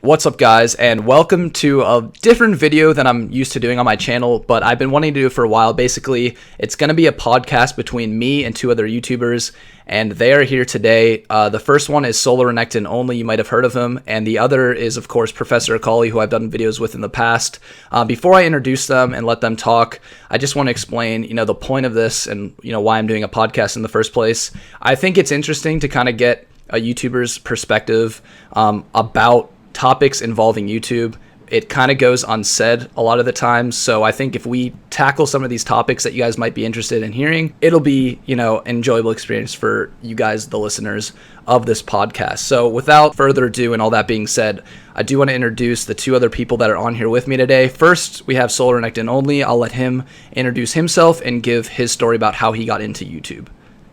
What's up, guys, and welcome to a different video than I'm used to doing on my channel, but I've been wanting to do it for a while. Basically, it's going to be a podcast between me and two other YouTubers, and they are here today. The first one is SoloRenektonOnly, you might have heard of him, and the other is, of course, Professor Akali, who I've done videos with in the past. Before I introduce them and let them talk, I just want to explain, the point of this and, why I'm doing a podcast in the first place. I think it's interesting to kind of get a YouTuber's perspective about topics involving YouTube. It kind of goes unsaid a lot of the times, so I think if we tackle some of these topics that you guys might be interested in hearing, it'll be, an enjoyable experience for you guys, the listeners of this podcast. So without further ado, and all that being said, I do want to introduce the two other people that are on here with me today. First, we have SoloRenektonOnly. I'll let him introduce himself and give his story about how he got into YouTube.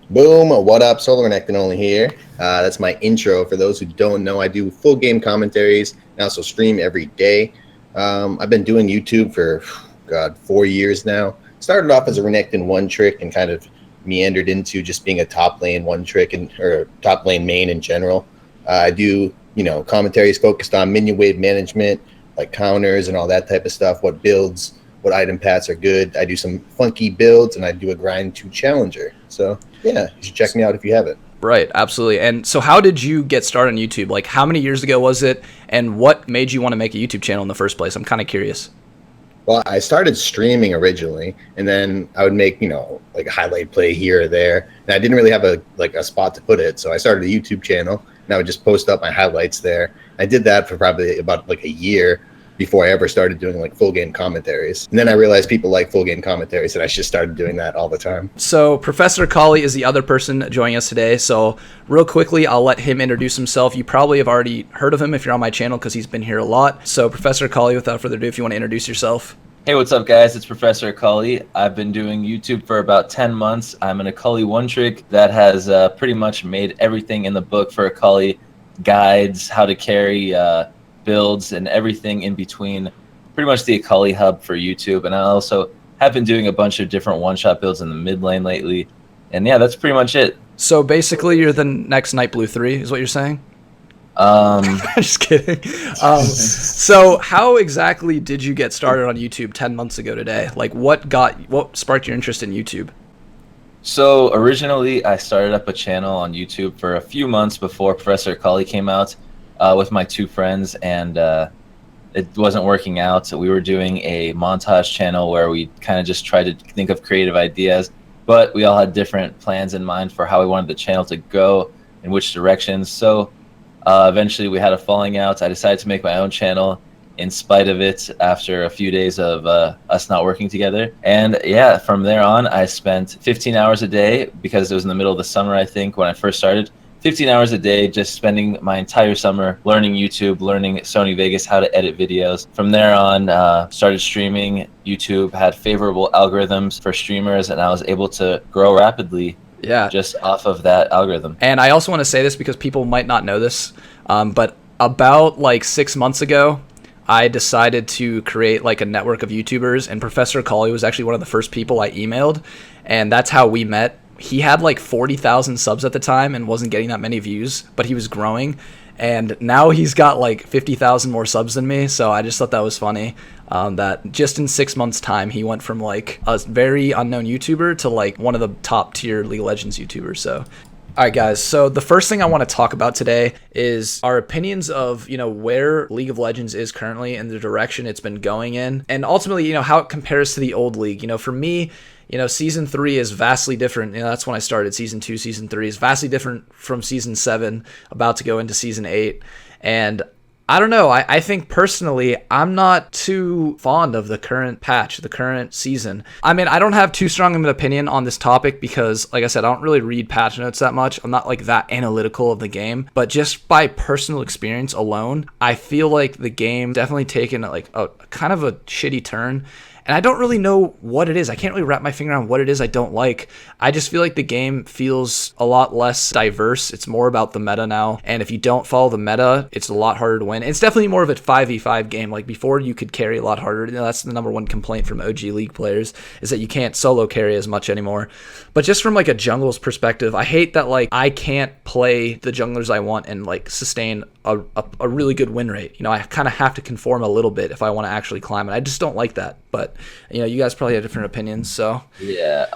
Boom, what up, SoloRenektonOnly here. That's my intro. For those who don't know, I do full game commentaries and also stream every day. I've been doing YouTube for, 4 years now. Started off as a Renekton one trick and kind of meandered into just being a top lane one trick or top lane main in general. I do, commentaries focused on minion wave management, like counters and all that type of stuff, what builds, what item paths are good. I do some funky builds and I do a grind to challenger. So yeah, you should check me out if you haven't. Right, absolutely. And so how did you get started on YouTube? Like, how many years ago was it, and what made you want to make a YouTube channel in the first place? I'm kind of curious. Well, I started streaming originally, and then I would make, like a highlight play here or there. And I didn't really have a spot to put it, so I started a YouTube channel, and I would just post up my highlights there. I did that for probably about a year before I ever started doing full game commentaries. And then I realized people like full game commentaries, and I just started doing that all the time. So Professor Akali is the other person joining us today. So real quickly, I'll let him introduce himself. You probably have already heard of him if you're on my channel because he's been here a lot. So Professor Akali, without further ado, if you want to introduce yourself. Hey, what's up, guys? It's Professor Akali. I've been doing YouTube for about 10 months. I'm an Akali one trick that has pretty much made everything in the book for Akali, guides, how to carry, builds, and everything in between. Pretty much the Akali hub for YouTube. And I also have been doing a bunch of different one-shot builds in the mid lane lately. And yeah, that's pretty much it. So basically, you're the next Night Blue 3, is what you're saying? Just kidding. So how exactly did you get started on YouTube 10 months ago today? Like, what sparked your interest in YouTube? So originally, I started up a channel on YouTube for a few months before Professor Akali came out with my two friends, and it wasn't working out. So we were doing a montage channel where we kind of just tried to think of creative ideas, but we all had different plans in mind for how we wanted the channel to go, in which directions. So eventually we had a falling out. I decided to make my own channel in spite of it after a few days of us not working together. And yeah, from there on, I spent 15 hours a day, because it was in the middle of the summer, I think, when I first started. 15 hours a day, just spending my entire summer learning YouTube, learning Sony Vegas, how to edit videos. From there on, started streaming. YouTube had favorable algorithms for streamers, and I was able to grow rapidly. Yeah, just off of that algorithm. And I also want to say this because people might not know this, but about 6 months ago, I decided to create a network of YouTubers, and Professor Akali was actually one of the first people I emailed, and that's how we met. He had 40,000 subs at the time and wasn't getting that many views, but he was growing, and now he's got 50,000 more subs than me. So I just thought that was funny, that just in 6 months time he went from a very unknown YouTuber to one of the top tier League of Legends YouTubers. So all right, guys, so the first thing I want to talk about today is our opinions of, where League of Legends is currently and the direction it's been going in, and ultimately, how it compares to the old league. For me, Season 3 is vastly different. That's when I started. Season 2, Season 3 is vastly different from Season 7, about to go into Season 8. And I don't know. I think personally, I'm not too fond of the current patch, the current season. I mean, I don't have too strong of an opinion on this topic because, like I said, I don't really read patch notes that much. I'm not that analytical of the game. But just by personal experience alone, I feel like the game definitely taken a kind of a shitty turn. And I don't really know what it is. I can't really wrap my finger on what it is I don't like. I just feel like the game feels a lot less diverse. It's more about the meta now. And if you don't follow the meta, it's a lot harder to win. It's definitely more of a 5v5 game. Like before, you could carry a lot harder. That's the number one complaint from OG League players, is that you can't solo carry as much anymore. But just from like a jungle's perspective, I hate that like I can't play the junglers I want and like sustain a really good win rate. I kind of have to conform a little bit if I want to actually climb it. I just don't like that. But you guys probably have different opinions. So yeah,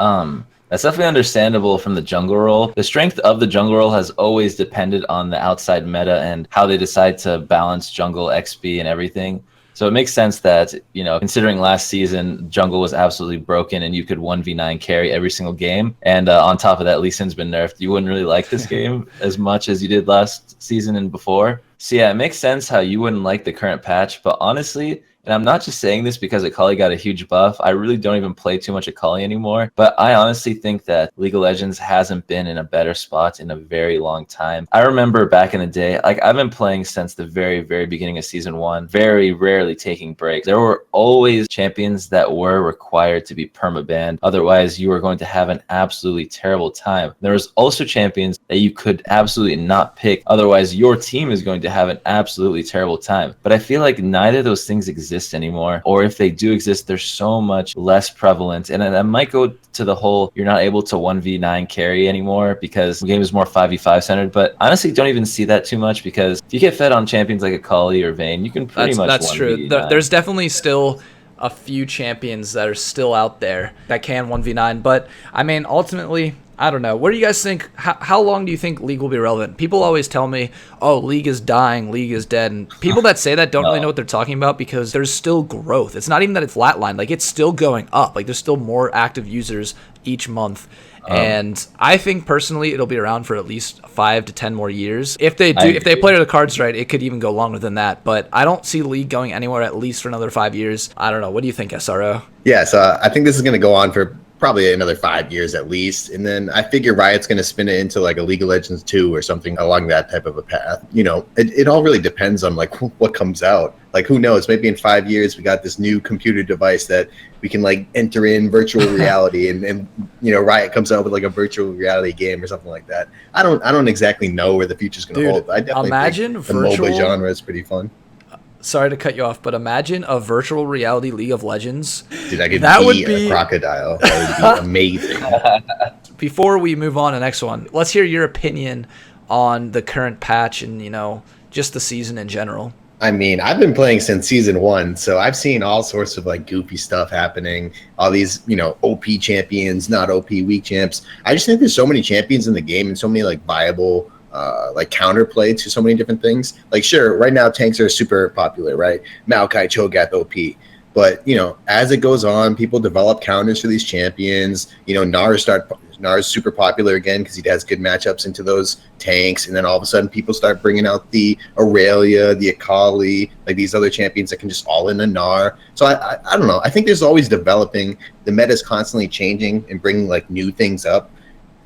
that's definitely understandable from the jungle role. The strength of the jungle role has always depended on the outside meta and how they decide to balance jungle XP and everything. So it makes sense that, considering last season, jungle was absolutely broken and you could 1v9 carry every single game. And on top of that, Lee Sin's been nerfed. You wouldn't really like this game as much as you did last season and before. So yeah, it makes sense how you wouldn't like the current patch. But honestly, and I'm not just saying this because Akali got a huge buff. I really don't even play too much Akali anymore. But I honestly think that League of Legends hasn't been in a better spot in a very long time. I remember back in the day, like I've been playing since the very, very beginning of Season 1, very rarely taking breaks. There were always champions that were required to be permabanned. Otherwise, you were going to have an absolutely terrible time. There was also champions that you could absolutely not pick. Otherwise, your team is going to have an absolutely terrible time. But I feel like neither of those things exist anymore, or if they do exist, they're so much less prevalent. And I might go to the whole you're not able to 1v9 carry anymore because the game is more 5v5 centered, but honestly don't even see that too much, because if you get fed on champions like Akali or Vayne, you can pretty much that's 1v9. true. There's definitely still a few champions that are still out there that can 1v9, but I mean ultimately I don't know. What do you guys think? How long do you think League will be relevant? People always tell me, oh, League is dying, League is dead. And people that say that don't really know what they're talking about, because there's still growth. It's not even that it's flatlined. Like, it's still going up. Like, there's still more active users each month. And I think, personally, it'll be around for at least 5 to 10 more years. If they play the cards right, it could even go longer than that. But I don't see League going anywhere at least for another 5 years. I don't know. What do you think, SRO? Yeah, so I think this is going to go on for probably another 5 years at least, and then I figure Riot's going to spin it into like a League of Legends 2 or something along that type of a path. It all really depends on like what comes out. Like, who knows, maybe in 5 years we got this new computer device that we can like enter in virtual reality and Riot comes out with like a virtual reality game or something like that. I don't exactly know where the future's going to hold, but I definitely think the MOBA genre is pretty fun. Sorry to cut you off, but imagine a virtual reality League of Legends. Dude, I could be a crocodile. That would be amazing. Before we move on to the next one, let's hear your opinion on the current patch and, just the season in general. I mean, I've been playing since Season 1, so I've seen all sorts of like goofy stuff happening. All these, OP champions, not OP weak champs. I just think there's so many champions in the game and so many like viable like counterplay to so many different things. Like, sure, right now tanks are super popular, right? Maokai, Cho'Gath, OP. But, as it goes on, people develop counters for these champions. Nar's super popular again because he has good matchups into those tanks. And then all of a sudden people start bringing out the Aurelia, the Akali, like these other champions that can just all in a Nar. So I don't know. I think there's always developing. The meta is constantly changing and bringing like new things up.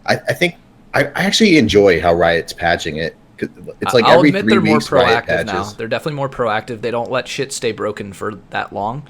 I think I actually enjoy how Riot's patching it. It's like I'll every admit 3 they're more weeks Riot proactive patches. now. They're definitely more proactive. They don't let shit stay broken for that long.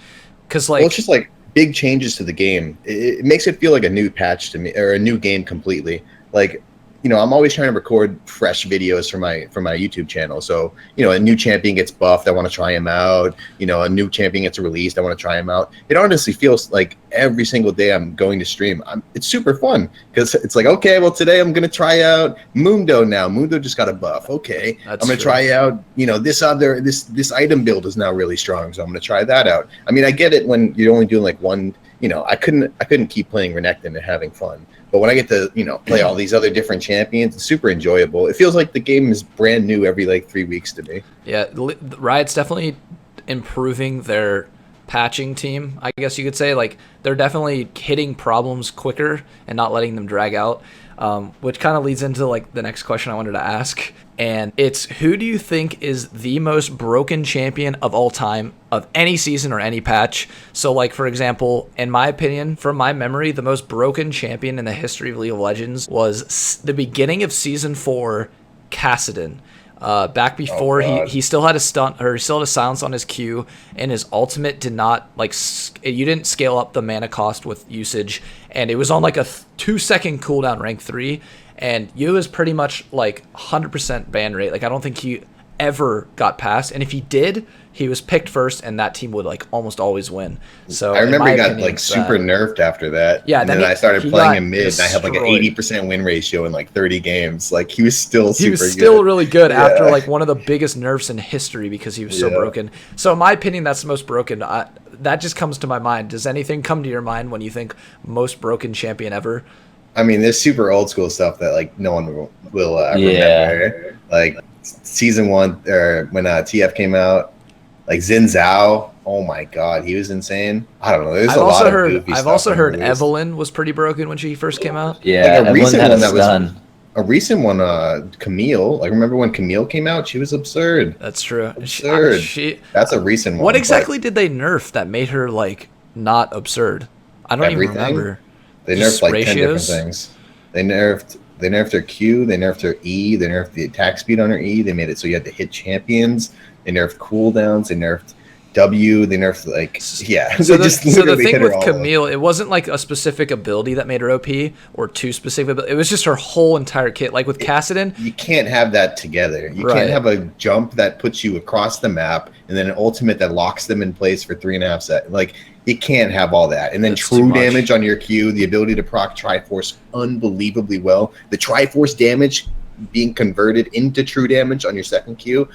Because Well, it's just like big changes to the game. It makes it feel like a new patch to me, or a new game completely. Like, I'm always trying to record fresh videos for my YouTube channel. So, a new champion gets buffed, I want to try him out. A new champion gets released, I want to try him out. It honestly feels like every single day I'm going to stream, it's super fun because it's like, okay, well, today I'm going to try out Mundo now. Mundo just got a buff. Okay, I'm going to try out, this item build is now really strong, so I'm going to try that out. I mean, I get it when you're only doing like one, I couldn't keep playing Renekton and having fun. But when I get to, play all these other different champions, it's super enjoyable. It feels like the game is brand new every like 3 weeks to me. Yeah, Riot's definitely improving their patching team, I guess you could say. Like, they're definitely hitting problems quicker and not letting them drag out, which kind of leads into like the next question I wanted to ask. And it's, who do you think is the most broken champion of all time of any season or any patch? So, like, for example, in my opinion, from my memory, the most broken champion in the history of League of Legends was the beginning of Season 4, Kassadin. Back before God. he still had a stunt, or he still had a silence on his Q, and his ultimate did not like you didn't scale up the mana cost with usage, and it was on like a 2-second cooldown rank 3, and Yu was pretty much like 100% ban rate. Like I don't think he ever got past, and if he did, he was picked first, and that team would like almost always win. So I remember he got opinion, like super nerfed after that. Yeah, and then I started playing him mid, and I had like an 80% win ratio in like 30 games. Like he was still super good. Really good after like one of the biggest nerfs in history because he was so broken. So in my opinion, that's the most broken. That just comes to my mind. Does anything come to your mind when you think most broken champion ever? I mean, there's super old school stuff that like no one will remember. Like season 1 or when TF came out. Like Xin Zhao, oh my god, he was insane. I don't know. There's a lot of goofy stuff. I've also heard Evelyn was pretty broken when she first came out. Yeah, like a recent one that was a recent one. Camille. Like remember when Camille came out? She was absurd. That's true. Absurd. That's a recent one. What exactly did they nerf that made her like not absurd? I don't even remember. They nerfed like 10 different things. They nerfed her Q. They nerfed her E. They nerfed the attack speed on her E. They made it so you had to hit champions. They nerfed cooldowns. They nerfed W. They nerfed like So the thing with Camille, it wasn't like a specific ability that made her OP or two specific. It was just her whole entire kit. Like with Kassadin, you can't have that together. You can't have a jump that puts you across the map and then an ultimate that locks them in place for 3.5 seconds. Like you can't have all that. And then That's true damage on your Q, the ability to proc Triforce unbelievably well. The Triforce damage being converted into true damage on your second Q.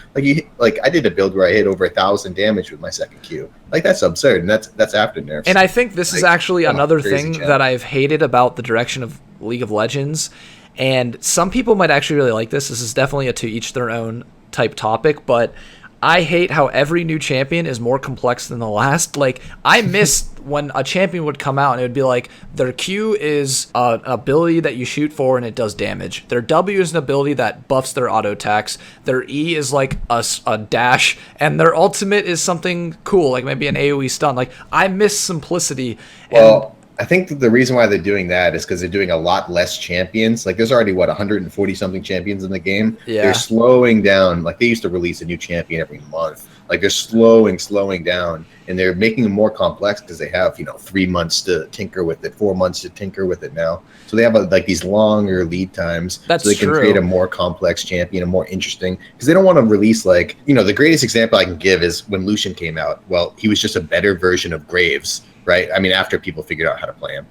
Like I did a build where I hit over 1,000 damage with my second Q. Like that's absurd, and that's after nerfs. And I think this is actually another thing that I've hated about the direction of League of Legends. And some people might actually really like this. This is definitely a to each their own type topic, but I hate how every new champion is more complex than the last. Like, I miss when a champion would come out and it would be like, their Q is an ability that you shoot for and it does damage. Their W is an ability that buffs their auto attacks. Their E is like a dash. And their ultimate is something cool, like maybe an AoE stun. Like, I miss simplicity. Well, I think that the reason why they're doing that is because they're doing a lot less champions. Like there's already 140 something champions in the game. Yeah. They're slowing down. Like they used to release a new champion every month. Like they're slowing down, and they're making them more complex because they have 3 months to tinker with it, 4 months to tinker with it now. So they have like these longer lead times. That's so they can create a more complex champion, a more interesting. Because they don't want to release like the greatest example I can give is when Lucian came out. Well, he was just a better version of Graves. Right? I mean, after people figured out how to play him,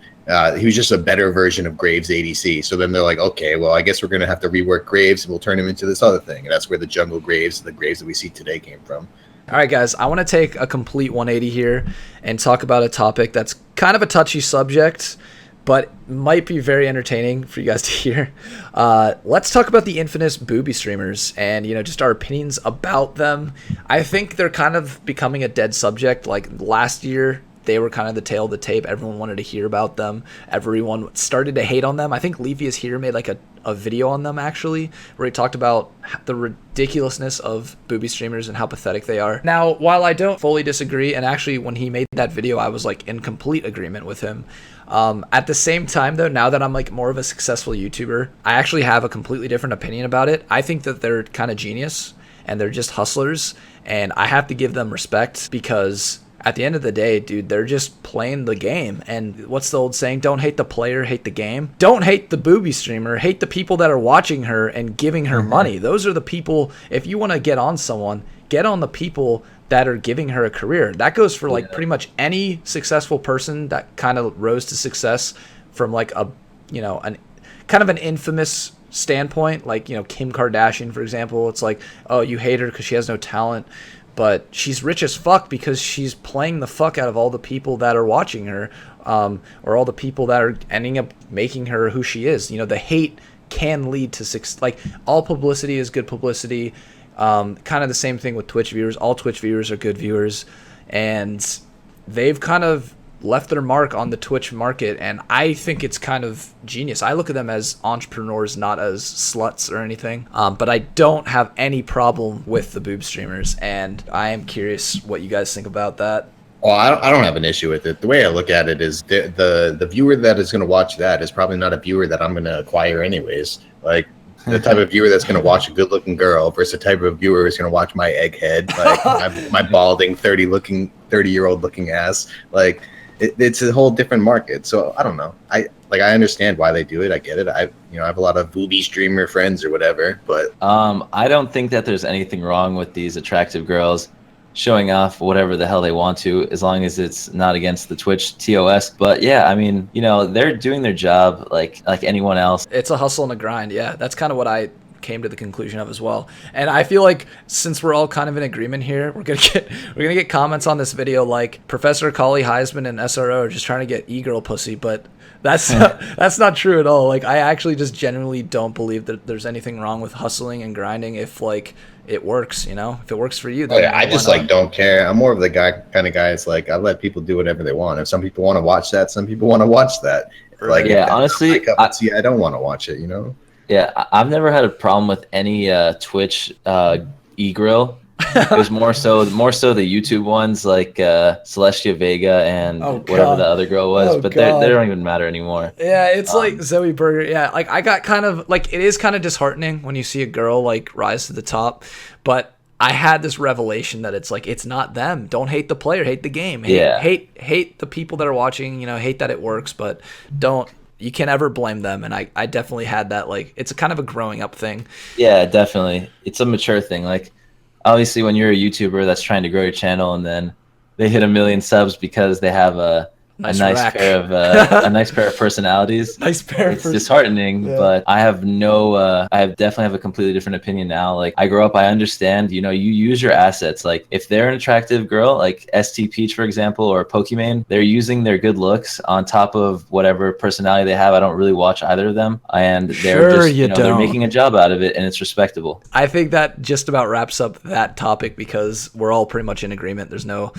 he was just a better version of Graves ADC. So then they're like, okay, well, I guess we're going to have to rework Graves and we'll turn him into this other thing. And that's where the jungle Graves, the Graves that we see today came from. All right, guys, I want to take a complete 180 here and talk about a topic that's kind of a touchy subject, but might be very entertaining for you guys to hear. Let's talk about the infamous booby streamers and, just our opinions about them. I think they're kind of becoming a dead subject. Like last year, they were kind of the tail of the tape. Everyone wanted to hear about them. Everyone started to hate on them. I think Leafy is here made like a video on them actually, where he talked about the ridiculousness of booby streamers and how pathetic they are. Now, while I don't fully disagree, and actually when he made that video, I was like in complete agreement with him. At the same time though, now that I'm like more of a successful YouTuber, I actually have a completely different opinion about it. I think that they're kind of genius and they're just hustlers, and I have to give them respect because at the end of the day, dude, they're just playing the game. And what's the old saying? Don't hate the player, hate the game. Don't hate the booby streamer. Hate the people that are watching her and giving her money. Those are the people, if you want to get on someone, get on the people that are giving her a career. That goes for like pretty much any successful person that kind of rose to success from like a, an kind of an infamous standpoint. Like, Kim Kardashian, for example. It's like, oh, you hate her because she has no talent. But she's rich as fuck because she's playing the fuck out of all the people that are watching her, or all the people that are ending up making her who she is. The hate can lead to success. Like, all publicity is good publicity. Kind of the same thing with Twitch viewers. All Twitch viewers are good viewers. And they've kind of left their mark on the Twitch market, and I think it's kind of genius. I look at them as entrepreneurs, not as sluts or anything, but I don't have any problem with the boob streamers, and I am curious what you guys think about that. Well, I don't have an issue with it. The way I look at it is the viewer that is going to watch that is probably not a viewer that I'm going to acquire anyways. Like, the type of viewer that's going to watch a good-looking girl versus the type of viewer who's going to watch my egghead, like my balding 30-year-old looking ass. Like it's a whole different market. So I don't know. I understand why they do it. I get it. I have a lot of booby streamer friends or whatever, but I don't think that there's anything wrong with these attractive girls showing off whatever the hell they want to, as long as it's not against the Twitch TOS. But yeah, I mean, they're doing their job like anyone else. It's a hustle and a grind. Yeah, that's kind of what I came to the conclusion of as well. And I feel like since we're all kind of in agreement here, we're gonna get comments on this video like Professor Akali, Heizman, and SRO are just trying to get e-girl pussy, but that's not true at all. Like, I actually just genuinely don't believe that there's anything wrong with hustling and grinding if like it works, if it works for you. Then I just don't care. I'm more of the kind of guy. It's like I let people do whatever they want. If some people want to watch that, some people want to watch that. Like, yeah, honestly, I don't want to watch it. Yeah, I've never had a problem with any Twitch e-grill. It was more so the YouTube ones like Celestia Vega and whatever the other girl was, but they don't even matter anymore. Yeah, it's like Zoe Berger. Yeah, like I got kind of like, it is kind of disheartening when you see a girl like rise to the top, but I had this revelation that it's like, it's not them. Don't hate the player, hate the game. Hate the people that are watching. Hate that it works, but you can't ever blame them. And I definitely had that. Like, it's a kind of a growing up thing. Yeah, definitely. It's a mature thing. Like, obviously, when you're a YouTuber that's trying to grow your channel and then they hit 1 million subs because they have a nice pair of personalities. Nice pair. It's disheartening, but I definitely have a completely different opinion now. Like, I grew up, I understand. You use your assets. Like, if they're an attractive girl, like ST Peach, for example, or Pokimane, they're using their good looks on top of whatever personality they have. I don't really watch either of them, and they're making a job out of it, and it's respectable. I think that just about wraps up that topic because we're all pretty much in agreement. There's no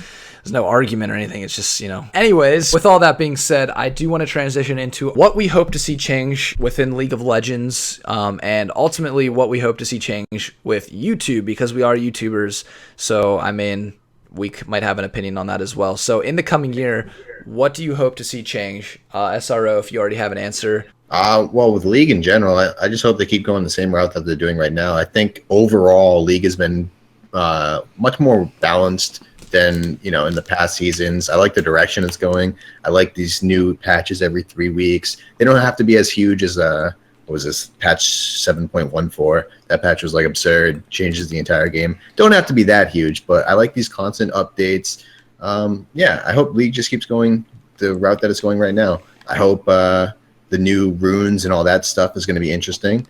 argument or anything. It's just, Anyways, with all that being said, I do want to transition into what we hope to see change within League of Legends, and ultimately what we hope to see change with YouTube, because we are YouTubers. So, I mean, we might have an opinion on that as well. So, in the coming year, what do you hope to see change? SRO, if you already have an answer. Well, with League in general, I just hope they keep going the same route that they're doing right now. I think overall, League has been much more balanced than in the past seasons. I like the direction it's going. I like these new patches every 3 weeks. They don't have to be as huge as what was this, patch 7.14. That patch was like absurd, changes the entire game. Don't have to be that huge, but I like these constant updates. I hope League just keeps going the route that it's going right now. I hope the new runes and all that stuff is going to be interesting.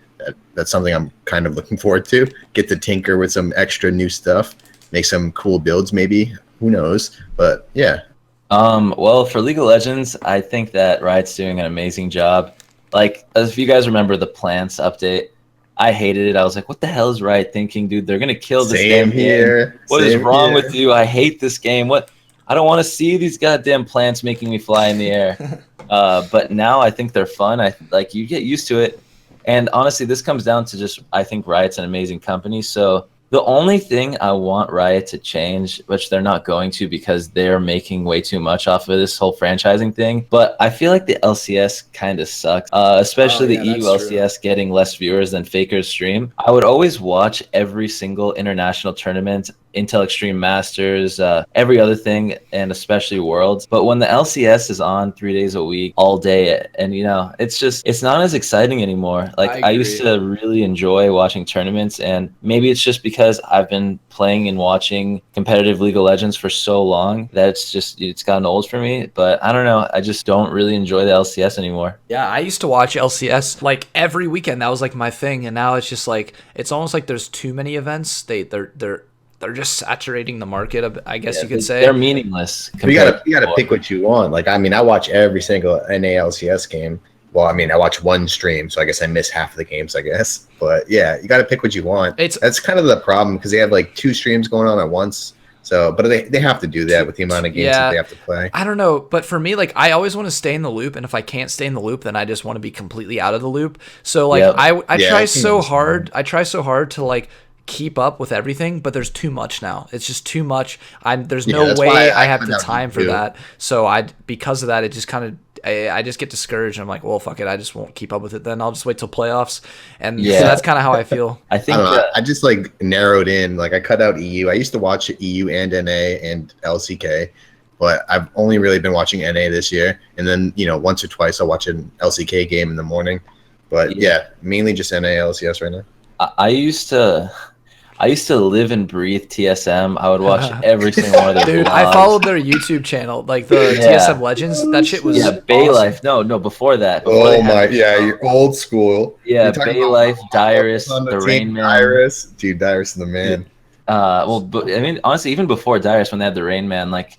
That's something I'm kind of looking forward to. Get to tinker with some extra new stuff. Make some cool builds, maybe. Who knows? But yeah. Well, for League of Legends, I think that Riot's doing an amazing job. Like, if you guys remember the plants update, I hated it. I was like, what the hell is Riot thinking, dude? They're gonna kill this damn game. What is wrong with you? I hate this game. I don't want to see these goddamn plants making me fly in the air. But now I think they're fun. You get used to it. And honestly, this comes down to just, I think Riot's an amazing company. So the only thing I want Riot to change, which they're not going to because they're making way too much off of this whole franchising thing, but I feel like the LCS kind of sucks, especially the EU LCS getting less viewers than Faker's stream. I would always watch every single international tournament, Intel Extreme Masters, every other thing, and especially Worlds. But when the LCS is on 3 days a week, all day, and it's not as exciting anymore. Like, I used to really enjoy watching tournaments, and maybe it's just because I've been playing and watching competitive League of Legends for so long that it's gotten old for me. But I don't know, I just don't really enjoy the LCS anymore. Yeah, I used to watch LCS like every weekend. That was like my thing, and now it's just like, it's almost like there's too many events. They're just saturating the market, I guess you could say. They're meaningless. You gotta pick what you want. Like, I mean, I watch every single NALCS game. Well, I mean, I watch one stream, so I guess I miss half of the games, I guess. But yeah, you gotta pick what you want. That's kind of the problem, because they have like 2 streams going on at once. So, but they have to do that with the amount of games that they have to play. I don't know, but for me, like, I always want to stay in the loop, and if I can't stay in the loop, then I just want to be completely out of the loop. So, like, I try so hard. I try so hard to like keep up with everything, but there's too much now. It's just too much. There's no way I have the time for that. So because of that, it I just get discouraged. I'm like, well, fuck it, I just won't keep up with it. Then I'll just wait till playoffs, and Yeah. so that's kind of how I feel. I I think don't know. I just like narrowed in. Like I cut out EU. I used to watch EU and NA and LCK, but I've only really been watching NA this year. And then once or twice I'll watch an LCK game in the morning. But yeah, mainly just NA LCS right now. I used to live and breathe TSM. I would watch every single one of their Dude, vlogs. I followed their YouTube channel, like the TSM Legends. That shit was Bay awesome. Life. No, before that. Before they had you're old school. Yeah, You're talking Bay about Life, Pop Dyrus, on the team, Rain Man. Dyrus, dude, Dyrus is the man. Well, but, I mean, honestly, even before Dyrus, when they had the Rain Man, like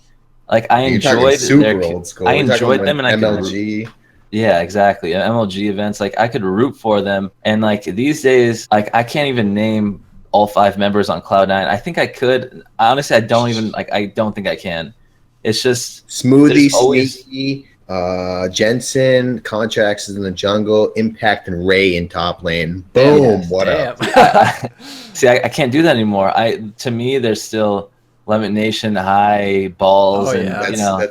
I You're talking enjoyed super old school. I You're talking enjoyed like them, and I could MLG. Yeah, exactly. MLG events, like I could root for them, and like these days, like I can't even name all 5 members on Cloud9. I think I could. Honestly, I don't even like. I don't think I can. It's just Smoothie, there's always- Sneaky, Jensen, Contracts is in the jungle, Impact and Ray in top lane. Boom! What up? See, I can't do that anymore. To me, there's still Lemon Nation, High, Balls, Oh, and yeah.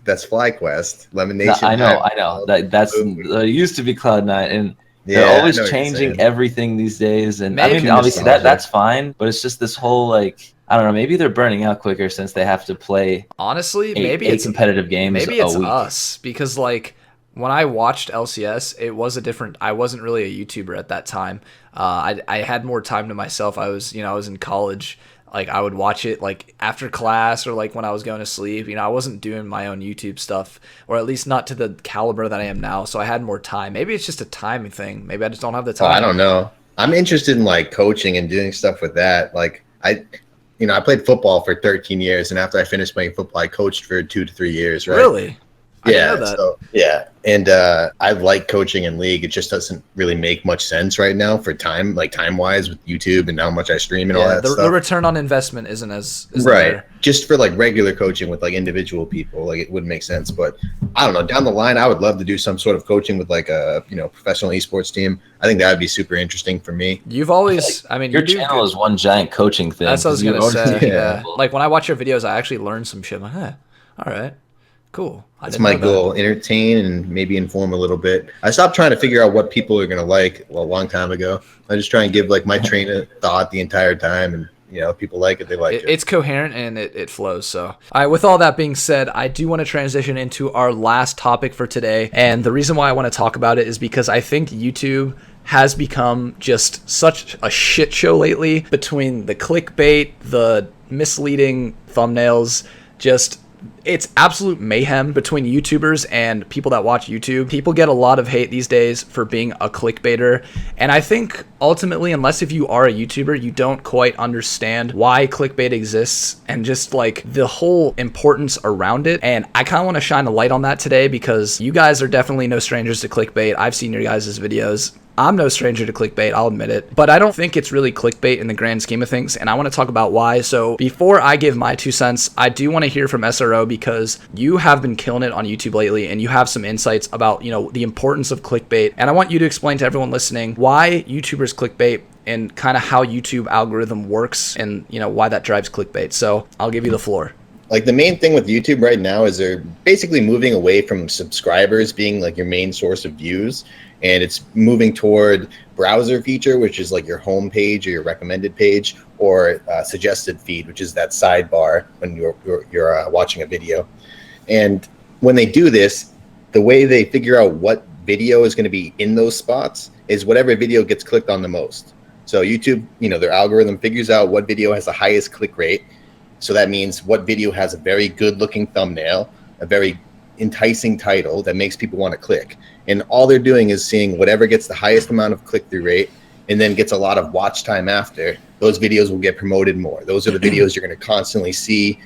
That's FlyQuest, Lemon Nation. I know. That's it used to be Cloud9, and they're always changing everything these days. And I mean, obviously that's fine, but it's just this whole like I don't know. Maybe they're burning out quicker since they have to play. Honestly, maybe it's competitive games. Maybe it's a week. us because like when I watched LCS, it was a different. I wasn't really a YouTuber at that time. I had more time to myself. I was in college. Like I would watch it like after class or like when I was going to sleep. I wasn't doing my own YouTube stuff, or at least not to the caliber that I am now. So I had more time. Maybe it's just a timing thing. Maybe I just don't have the time. I don't know. I'm interested in like coaching and doing stuff with that. Like I played football for 13 years, and after I finished playing football, I coached for 2 to 3 years. Right? Really? I Yeah. didn't know that. So, yeah, and I like coaching in league. It just doesn't really make much sense right now for time wise with YouTube and how much I stream and all that stuff. The return on investment isn't as right. there. Just for like regular coaching with like individual people, like it wouldn't make sense. But I don't know. Down the line, I would love to do some sort of coaching with like a professional esports team. I think that would be super interesting for me. You've always, I mean, your channel is one giant coaching thing. That's what I was gonna say. Yeah. Like when I watch your videos, I actually learn some shit. I'm like, all right, cool. That's my goal. Entertain and maybe inform a little bit. I stopped trying to figure out what people are going to like a long time ago. I just try and give like my train of thought the entire time, and if people like it, they like it. It's coherent and it flows. So, all right, with all that being said, I do want to transition into our last topic for today. And the reason why I want to talk about it is because I think YouTube has become just such a shit show lately between the clickbait, the misleading thumbnails, it's absolute mayhem between YouTubers and people that watch YouTube. People get a lot of hate these days for being a clickbaiter. And I think ultimately, unless if you are a YouTuber, you don't quite understand why clickbait exists and just like the whole importance around it. And I kind of want to shine a light on that today because you guys are definitely no strangers to clickbait. I've seen your guys' videos. I'm no stranger to clickbait, I'll admit it, but I don't think it's really clickbait in the grand scheme of things, and I want to talk about why. So before I give my 2 cents, I do want to hear from SRO because you have been killing it on YouTube lately, and you have some insights about, the importance of clickbait, and I want you to explain to everyone listening why YouTubers clickbait and kind of how YouTube algorithm works and, why that drives clickbait. So I'll give you the floor. Like the main thing with YouTube right now is they're basically moving away from subscribers being like your main source of views, and it's moving toward browser feature, which is like your home page or your recommended page, or suggested feed, which is that sidebar when you're watching a video. And when they do this, the way they figure out what video is going to be in those spots is whatever video gets clicked on the most. So YouTube, their algorithm figures out what video has the highest click rate. So that means what video has a very good looking thumbnail, a very enticing title that makes people want to click. And all they're doing is seeing whatever gets the highest amount of click-through rate and then gets a lot of watch time after. Those videos will get promoted more. Those are the videos you're going to constantly see.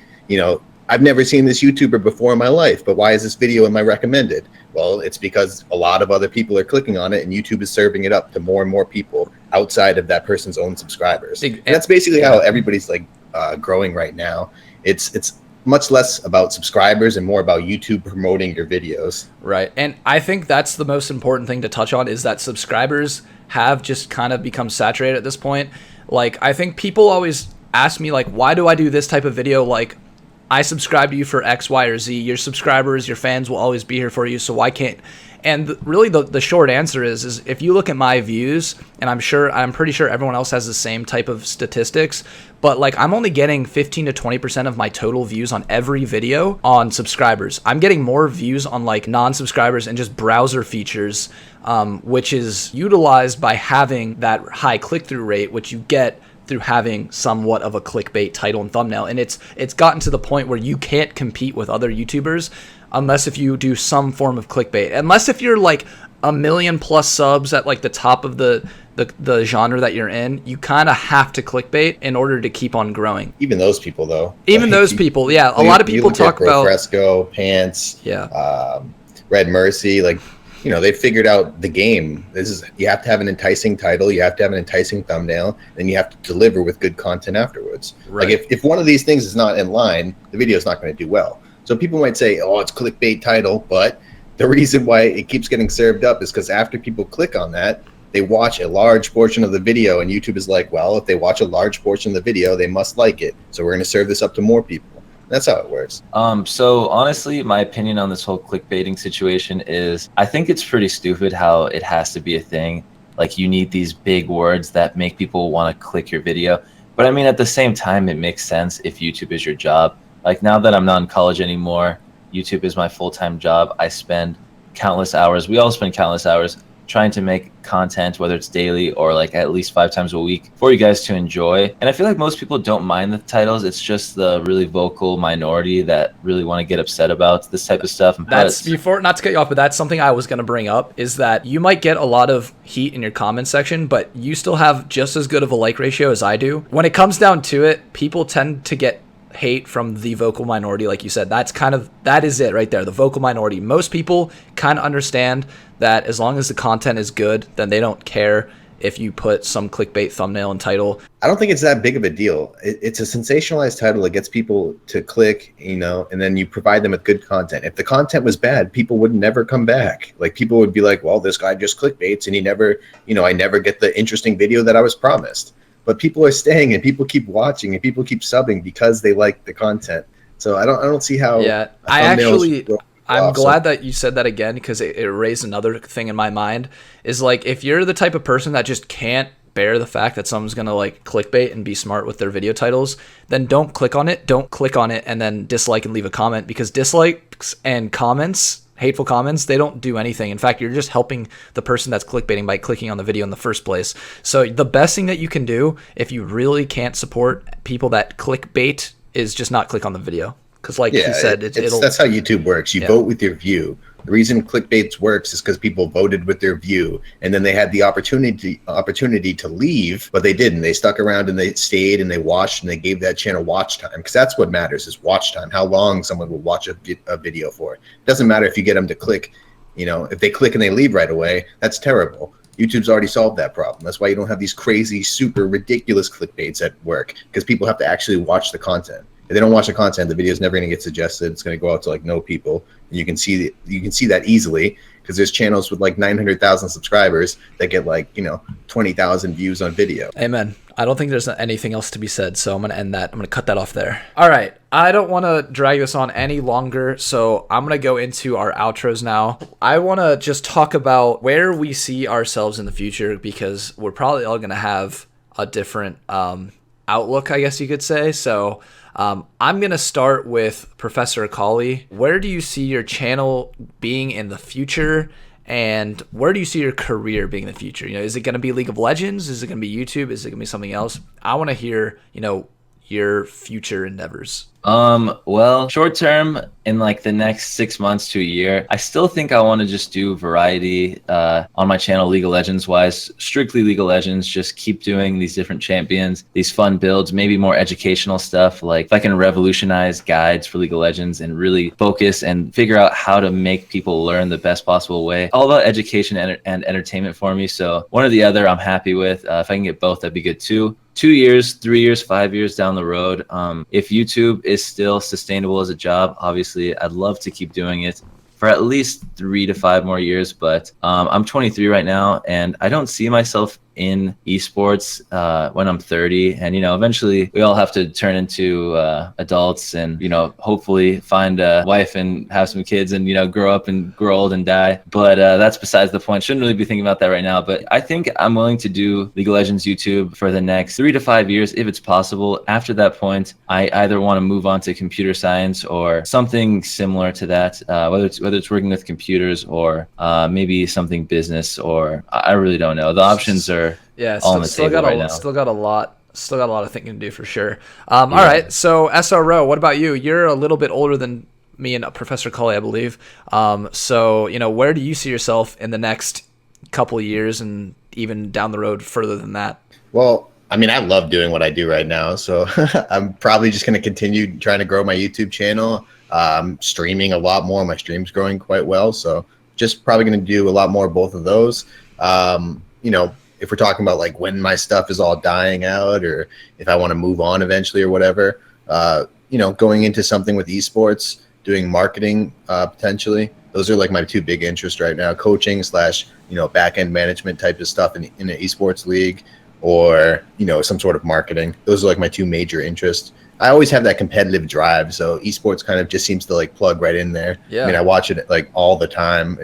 I've never seen this YouTuber before in my life, but why is this video in my recommended? Well, it's because a lot of other people are clicking on it, and YouTube is serving it up to more and more people outside of that person's own subscribers. And that's basically how everybody's like growing right now. It's much less about subscribers and more about YouTube promoting your videos. Right. And I think that's the most important thing to touch on is that subscribers have just kind of become saturated at this point. Like, I think people always ask me, like, why do I do this type of video? Like, I subscribe to you for X, Y, or Z. Your subscribers, your fans will always be here for you. So why can't? And really, the short answer is if you look at my views, and I'm pretty sure everyone else has the same type of statistics, but like I'm only getting 15 to 20% of my total views on every video on subscribers. I'm getting more views on like non-subscribers and just browser features, which is utilized by having that high click-through rate, which you get through having somewhat of a clickbait title and thumbnail. And it's gotten to the point where you can't compete with other YouTubers unless if you do some form of clickbait. Unless if you're like 1 million plus subs at like the top of the genre that you're in, you kind of have to clickbait in order to keep on growing. Even those people, though. Even like, those people, yeah. A lot of people talk about Fresco, Pants, Red Mercy, like, you know, they figured out the game. You have to have an enticing title, you have to have an enticing thumbnail, and you have to deliver with good content afterwards. Right. Like if one of these things is not in line, the video is not going to do well. So people might say, oh, it's clickbait title, but the reason why it keeps getting served up is because after people click on that, they watch a large portion of the video, and YouTube is like, well, if they watch a large portion of the video, they must like it. So we're going to serve this up to more people. That's how it works. So honestly, my opinion on this whole clickbaiting situation is I think it's pretty stupid how it has to be a thing. Like you need these big words that make people want to click your video. But I mean, at the same time, it makes sense if YouTube is your job. Like now that I'm not in college anymore, YouTube is my full-time job. I spend countless hours. We all spend countless hours trying to make content, whether it's daily or like at least 5 times a week for you guys to enjoy. And I feel like most people don't mind the titles. It's just the really vocal minority that really want to get upset about this type of stuff. That's before, not to cut you off, but that's something I was going to bring up is that you might get a lot of heat in your comment section, but you still have just as good of a like ratio as I do. When it comes down to it, people tend to get hate from the vocal minority, like you said. That is it right there, the vocal minority. Most people kind of understand that as long as the content is good, then they don't care if you put some clickbait thumbnail and title. I don't think it's that big of a deal. It's a sensationalized title that gets people to click, you know, and then you provide them with good content. If the content was bad, people would never come back. Like people would be like, well, this guy just clickbaits and he never, you know, I never get the interesting video that I was promised. But people are staying and people keep watching and people keep subbing because they like the content. So I don't see how. Yeah, I'm glad that you said that again, because it raised another thing in my mind. Is like if you're the type of person that just can't bear the fact that someone's gonna like clickbait and be smart with their video titles, then don't click on it. Don't click on it and then dislike and leave a comment, because dislikes and comments, hateful comments, they don't do anything. In fact, you're just helping the person that's clickbaiting by clicking on the video in the first place. So the best thing that you can do if you really can't support people that clickbait is just not click on the video. Because like you said, that's how YouTube works. You vote with your view. The reason clickbait works is because people voted with their view, and then they had the opportunity to leave, but they didn't. They stuck around and they stayed and they watched and they gave that channel watch time, because that's what matters, is watch time. How long someone will watch a video for. It doesn't matter if you get them to click. You know, if they click and they leave right away, that's terrible. YouTube's already solved that problem. That's why you don't have these crazy, super ridiculous clickbaits at work, because people have to actually watch the content. If they don't watch the content, the video is never going to get suggested. It's going to go out to like no people. And you can see that easily, because there's channels with like 900,000 subscribers that get like, you know, 20,000 views on video. Amen. I don't think there's anything else to be said, so I'm going to end that. I'm going to cut that off there. All right. I don't want to drag this on any longer, so I'm going to go into our outros now. I want to just talk about where we see ourselves in the future, because we're probably all going to have a different outlook, I guess you could say. So I'm going to start with Professor Akali. Where do you see your channel being in the future? And where do you see your career being in the future? You know, is it going to be League of Legends? Is it going to be YouTube? Is it going to be something else? I want to hear, you know, your future endeavors. Well, short term, in like the next 6 months to a year, I still think I want to just do variety on my channel, League of Legends wise, strictly League of Legends. Just keep doing these different champions, these fun builds, maybe more educational stuff. Like if I can revolutionize guides for League of Legends and really focus and figure out how to make people learn the best possible way. All about education and entertainment for me. So one or the other I'm happy with. If I can get both, that'd be good too. 2 years, 3 years, 5 years down the road, if YouTube is still sustainable as a job, obviously I'd love to keep doing it for at least 3 to 5 more years. But I'm 23 right now, and I don't see myself in esports when I'm 30, and eventually we all have to turn into adults, and hopefully find a wife and have some kids, and grow up and grow old and die. But that's besides the point. Shouldn't really be thinking about that right now. But I think I'm willing to do League of Legends YouTube for the next 3 to 5 years if it's possible. After that point, I either want to move on to computer science or something similar to that, whether it's working with computers or maybe something business, or I really don't know. The options are all on the table right now. Still got a lot of thinking to do for sure. All right, so SRO, what about you? You're a little bit older than me and Professor Akali, I believe. So where do you see yourself in the next couple of years, and even down the road further than that? Well, I mean, I love doing what I do right now, so I'm probably just going to continue trying to grow my YouTube channel. Streaming a lot more. My stream's growing quite well, so just probably going to do a lot more of both of those. If we're talking about like when my stuff is all dying out, or if I want to move on eventually or whatever, going into something with esports, doing marketing potentially. Those are like my two big interests right now: coaching / back end management type of stuff in an esports league, or some sort of marketing. Those are like my two major interests. I always have that competitive drive, so esports kind of just seems to like plug right in there. Yeah. I mean, I watch it like all the time.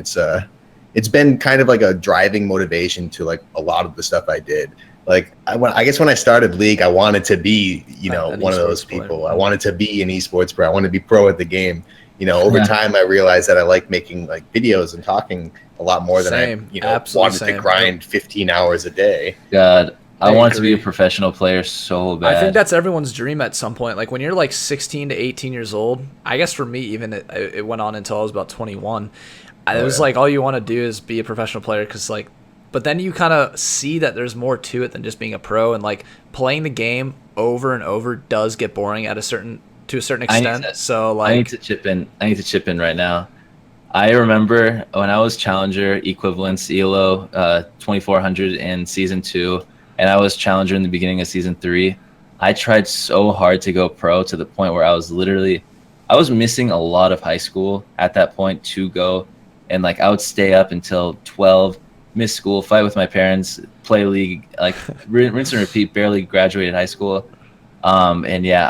It's been kind of like a driving motivation to like a lot of the stuff I did. Like I guess when I started League, I wanted to be one of those people. Player. I wanted to be an esports pro. I wanted to be pro at the game. Over time, I realized that I like making like videos and talking a lot more than I wanted to grind 15 hours a day. God. I want to be a professional player so bad. I think that's everyone's dream at some point. Like when you're like 16 to 18 years old, I guess for me, even it went on until I was about 21. It was like all you want to do is be a professional player, but then you kind of see that there's more to it than just being a pro, and like playing the game over and over does get boring to a certain extent. I need to chip in right now. I remember when I was Challenger Equivalence ELO 2400 in Season 2, and I was Challenger in the beginning of Season 3. I tried so hard to go pro to the point where I was missing a lot of high school at that point to go. And like I would stay up until 12, miss school, fight with my parents, play League, like rinse and repeat, barely graduated high school. And yeah,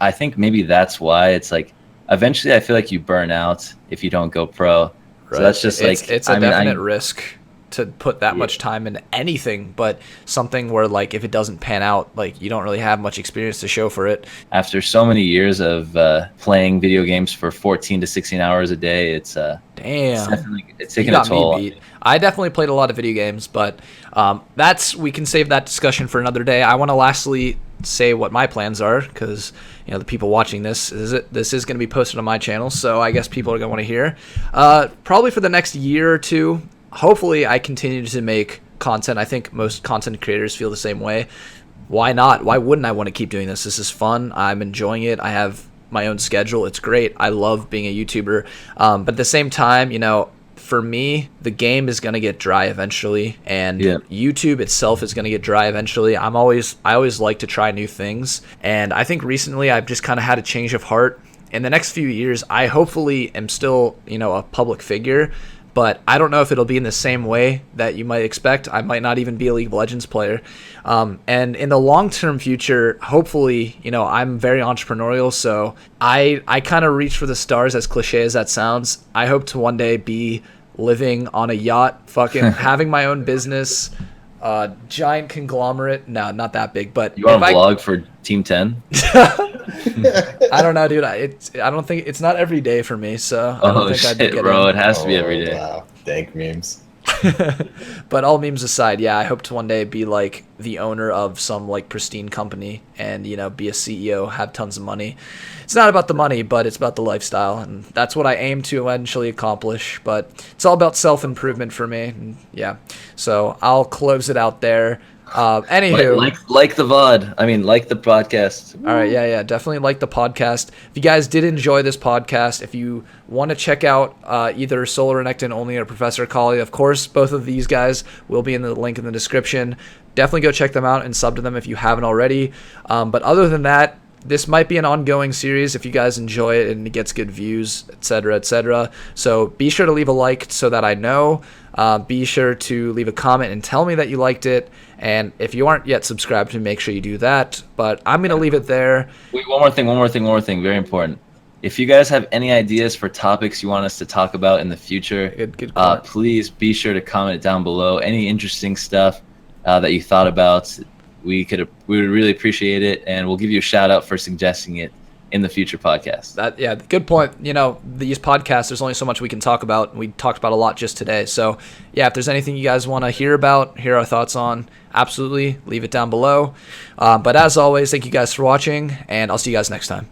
I think maybe that's why it's like eventually I feel like you burn out if you don't go pro. Right. So that's just it's a definite risk to put that much time into anything, but something where like if it doesn't pan out, like you don't really have much experience to show for it. After so many years of playing video games for 14 to 16 hours a day, it's it's taking a toll. I definitely played a lot of video games, but we can save that discussion for another day. I want to lastly say what my plans are, because the people watching this is going to be posted on my channel, so I guess people are going to want to hear. Probably for the next year or two, hopefully I continue to make content. I think most content creators feel the same way. Why not? Why wouldn't I want to keep doing this? This is fun. I'm enjoying it. I have my own schedule. It's great. I love being a YouTuber. But at the same time, for me, the game is going to get dry eventually, and YouTube itself is going to get dry eventually. I always like to try new things, and I think recently I've just kind of had a change of heart. In the next few years, I hopefully am still, a public figure, but I don't know if it'll be in the same way that you might expect. I might not even be a League of Legends player. And in the long-term future, hopefully, I'm very entrepreneurial, so I kind of reach for the stars, as cliche as that sounds. I hope to one day be living on a yacht, fucking having my own business, giant conglomerate. No, not that big, but you want to vlog for Team 10? I don't know, dude. I don't think it's not every day for me, so I don't think I'd get bro. It has to be every day. Wow. Dank memes. But all memes aside, yeah, I hope to one day be like the owner of some like pristine company and be a CEO, have tons of money. It's not about the money, but it's about the lifestyle, and that's what I aim to eventually accomplish. But it's all about self-improvement for me. And yeah, so I'll close it out there. Anywho, like the VOD. I mean, like the podcast. All right, yeah, definitely like the podcast. If you guys did enjoy this podcast, if you want to check out either SoloRenektonOnly or Professor Akali, of course, both of these guys will be in the link in the description. Definitely go check them out and sub to them if you haven't already. But other than that, this might be an ongoing series if you guys enjoy it and it gets good views, etc., etc. So be sure to leave a like so that I know. Be sure to leave a comment and tell me that you liked it. And if you aren't yet subscribed to me, make sure you do that. But I'm going to leave it there. Wait, one more thing. Very important. If you guys have any ideas for topics you want us to talk about in the future, Good comment. please be sure to comment down below. Any interesting stuff that you thought about, we would really appreciate it, and we'll give you a shout out for suggesting it in the future podcast. Good point. You know, these podcasts, there's only so much we can talk about. We talked about a lot just today. So yeah, if there's anything you guys want to hear about, hear our thoughts on, absolutely leave it down below. But as always, thank you guys for watching, and I'll see you guys next time.